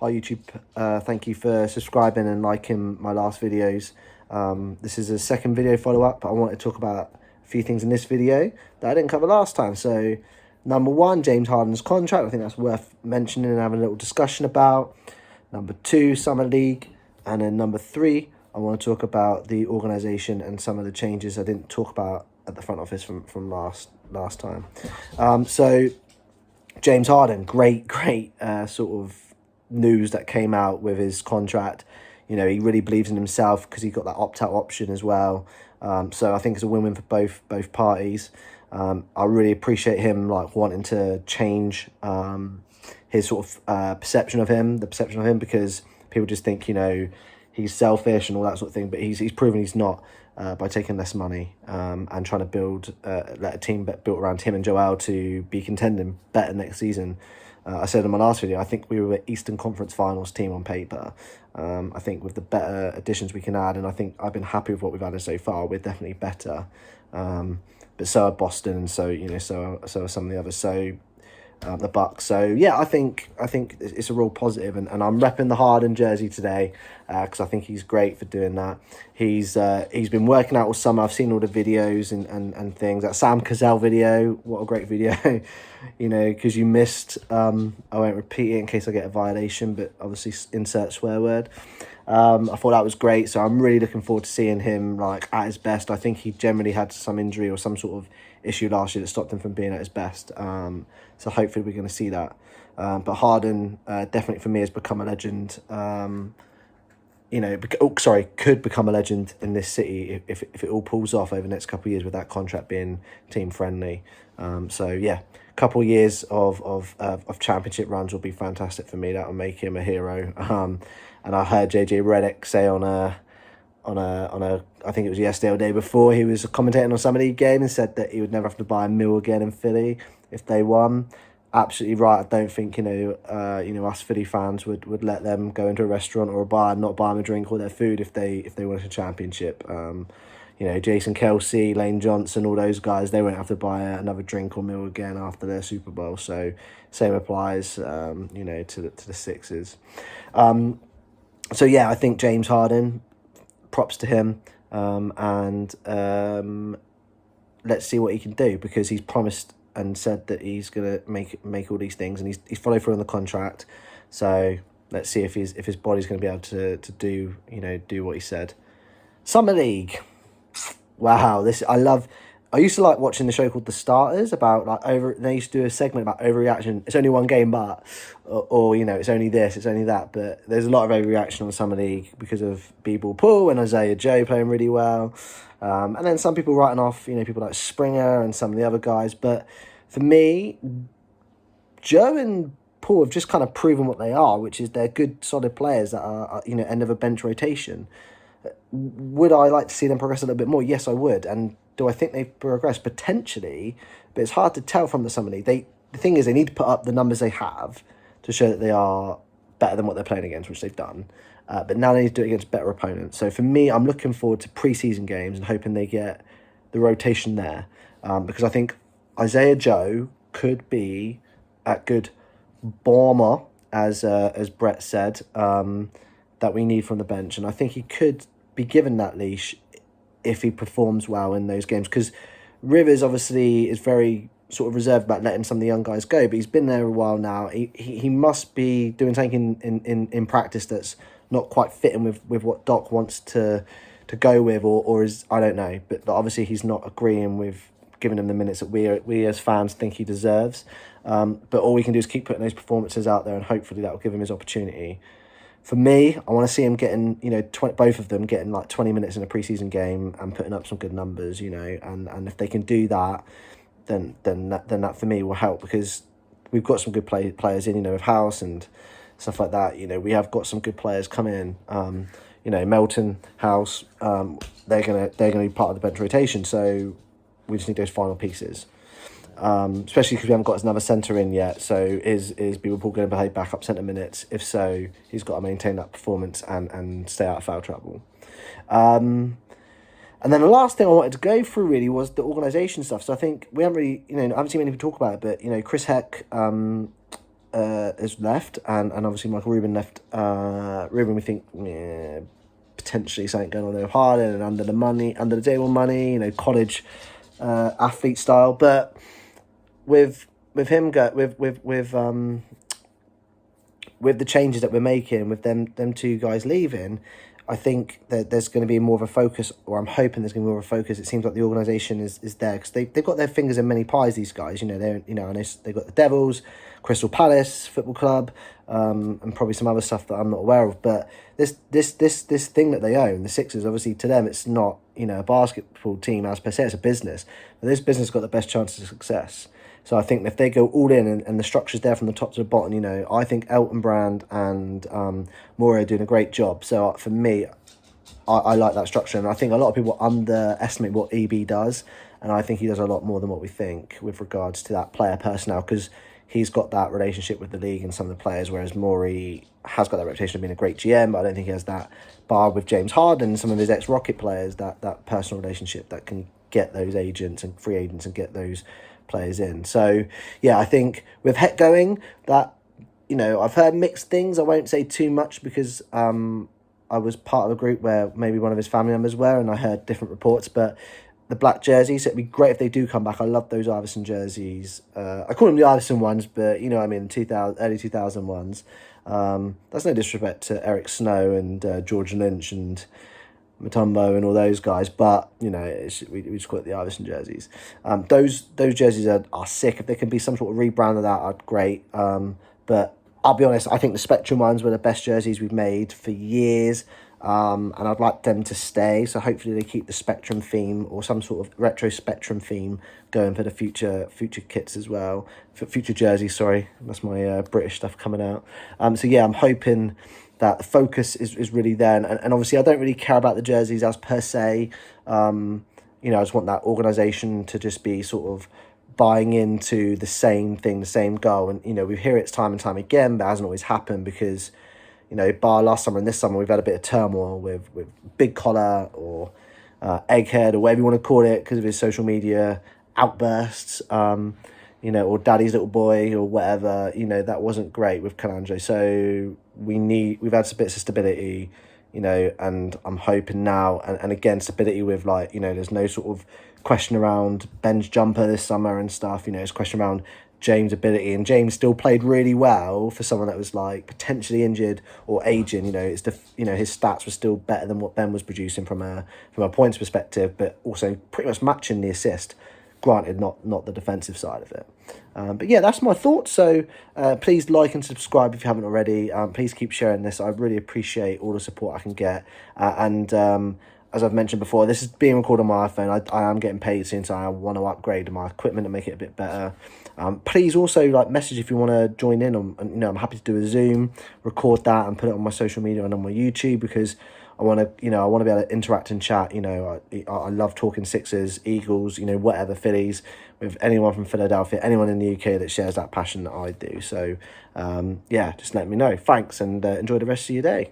our YouTube. Thank you for subscribing and liking my last videos. This is a second video follow-up, but I want to talk about a few things in this video that I didn't cover last time. So, number one, James Harden's contract. I think that's worth mentioning and having a little discussion about. Number two, Summer League. And then number three, I want to talk about the organisation and some of the changes I didn't talk about at the front office from last time. So James Harden, great sort of news that came out with his contract. You know, he really believes in himself because he got that opt-out option as well. So I think it's a win-win for both parties. I really appreciate him wanting to change his sort of perception of him, because people just think, he's selfish and all that sort of thing, but he's proven he's not by taking less money and trying to build let a team built around him and Joel to be contending better next season. I said in my last video, I think we were an Eastern Conference Finals team on paper. I think with the better additions we can add, and I think I've been happy with what we've added so far. We're definitely better, but so are Boston, and so are some of the others. So the Bucks. So yeah, I think it's a real positive, and I'm repping the Harden jersey today because I think he's great for doing that. He's been working out all summer. I've seen all the videos and things. That Sam Cassell video, what a great video. Because you missed. I won't repeat it in case I get a violation, but obviously insert swear word. I thought that was great, so I'm really looking forward to seeing him at his best. I think he generally had some injury or some sort of issue last year that stopped him from being at his best. So hopefully we're going to see that. But Harden definitely for me has become a legend. Could become a legend in this city if it all pulls off over the next couple of years with that contract being team friendly. So yeah, a couple of years of championship runs will be fantastic for me. That will make him a hero. And I heard JJ Redick say on a I think it was yesterday or the day before, he was commentating on some of the game and said that he would never have to buy a meal again in Philly if they won. Absolutely right. I don't think us Philly fans would let them go into a restaurant or a bar and not buy them a drink or their food if they won a championship. Jason Kelsey, Lane Johnson, all those guys, they won't have to buy another drink or meal again after their Super Bowl. So same applies to the Sixers. So yeah, I think James Harden, props to him, and let's see what he can do, because he's promised and said that he's gonna make all these things, and he's followed through on the contract. So let's see if his body's gonna be able to do what he said. Summer League, wow! I used to like watching the show called The Starters about they used to do a segment about overreaction. It's only one game, but or it's only this, it's only that. But there's a lot of overreaction on Summer League because of B-Ball Poole and Isaiah Joe playing really well, and then some people writing off people like Springer and some of the other guys. But for me, Joe and Poole have just kind of proven what they are, which is they're good, solid players that are end of a bench rotation. Would I like to see them progress a little bit more? Yes, I would. And do I think they've progressed? Potentially, but it's hard to tell from the Summer League. The thing is, they need to put up the numbers they have to show that they are better than what they're playing against, which they've done. But now they need to do it against better opponents. So for me, I'm looking forward to pre-season games and hoping they get the rotation there, because I think Isaiah Joe could be a good bomber, as Brett said, that we need from the bench, and I think he could be given that leash if he performs well in those games, because Rivers obviously is very sort of reserved about letting some of the young guys go, but he's been there a while now. He must be doing something in practice that's not quite fitting with what Doc wants to go with, or is, I don't know, but obviously he's not agreeing with giving him the minutes that we as fans think he deserves. But all we can do is keep putting those performances out there, and hopefully that will give him his opportunity. For me, I want to see him getting, both of them getting 20 minutes in a preseason game and putting up some good numbers, and if they can do that, then that for me will help, because we've got some good players in, with House and stuff like that. We have got some good players coming in. Melton, House, they're gonna be part of the bench rotation. So we just need those final pieces. Especially because we haven't got another centre in yet. So is B-Ball Poole going to behave backup centre minutes? If so, he's got to maintain that performance and stay out of foul trouble. And then the last thing I wanted to go through really was the organisation stuff. So I think we haven't really, I haven't seen many people talk about it, but, Chris Heck is left, and obviously Michael Rubin left. Rubin, we think, potentially something going on there with Harden and under the table money, college athlete style. But with him with the changes that we're making, with them two guys leaving, I think that there's going to be more of a focus, or I'm hoping there's going to be more of a focus. It seems like the organisation is there because they've got their fingers in many pies. These guys, they're I know they've got the Devils, Crystal Palace Football Club, and probably some other stuff that I'm not aware of. But this thing that they own, the Sixers, obviously to them it's not a basketball team as per se, it's a business. But this business has got the best chances of success. So I think if they go all in and the structure's there from the top to the bottom, I think Elton Brand and Moore are doing a great job. So for me, I like that structure. And I think a lot of people underestimate what EB does. And I think he does a lot more than what we think with regards to that player personnel, because he's got that relationship with the league and some of the players, whereas Morey has got that reputation of being a great GM, but I don't think he has that bar with James Harden and some of his ex-Rocket players, that personal relationship that can get those agents and free agents and get those players in. So yeah, I think with Het going, that I've heard mixed things. I won't say too much because I was part of a group where maybe one of his family members were, and I heard different reports. But the black jerseys, it'd be great if they do come back. I love those Iverson jerseys. I call them the Iverson ones, but what I mean, early 2000 ones. That's no disrespect to Eric Snow and George Lynch and Mutombo and all those guys, but we just call it the Iverson jerseys. Those jerseys are sick. If there can be some sort of rebrand of that, I'd great. But I'll be honest, I think the Spectrum ones were the best jerseys we've made for years, and I'd like them to stay. So hopefully they keep the Spectrum theme or some sort of retro Spectrum theme going for the future kits as well, for future jerseys. Sorry, that's my British stuff coming out. So yeah, I'm hoping that the focus is really there. And obviously I don't really care about the jerseys as per se. I just want that organisation to just be sort of buying into the same thing, the same goal. And, we hear it time and time again, but it hasn't always happened because, bar last summer and this summer, we've had a bit of turmoil with Big Collar or Egghead or whatever you want to call it because of his social media outbursts, or Daddy's Little Boy or whatever. That wasn't great with Colangelo. So we've had some bits of stability, and I'm hoping now, and again, stability with there's no sort of question around Ben's jumper this summer and stuff, it's question around James' ability, and James still played really well for someone that was potentially injured or aging. His stats were still better than what Ben was producing from a points perspective, but also pretty much matching the assist. Granted, not the defensive side of it. But yeah, that's my thoughts. So please like and subscribe if you haven't already. Please keep sharing this. I really appreciate all the support I can get. And as I've mentioned before, this is being recorded on my iPhone. I am getting paid soon, so I want to upgrade my equipment and make it a bit better. Please also message if you want to join in on. I'm happy to do a Zoom, record that, and put it on my social media and on my YouTube because I want to, I want to be able to interact and chat. I love talking Sixers, Eagles, whatever, Phillies, with anyone from Philadelphia, anyone in the UK that shares that passion that I do. So, yeah, just let me know. Thanks, and enjoy the rest of your day.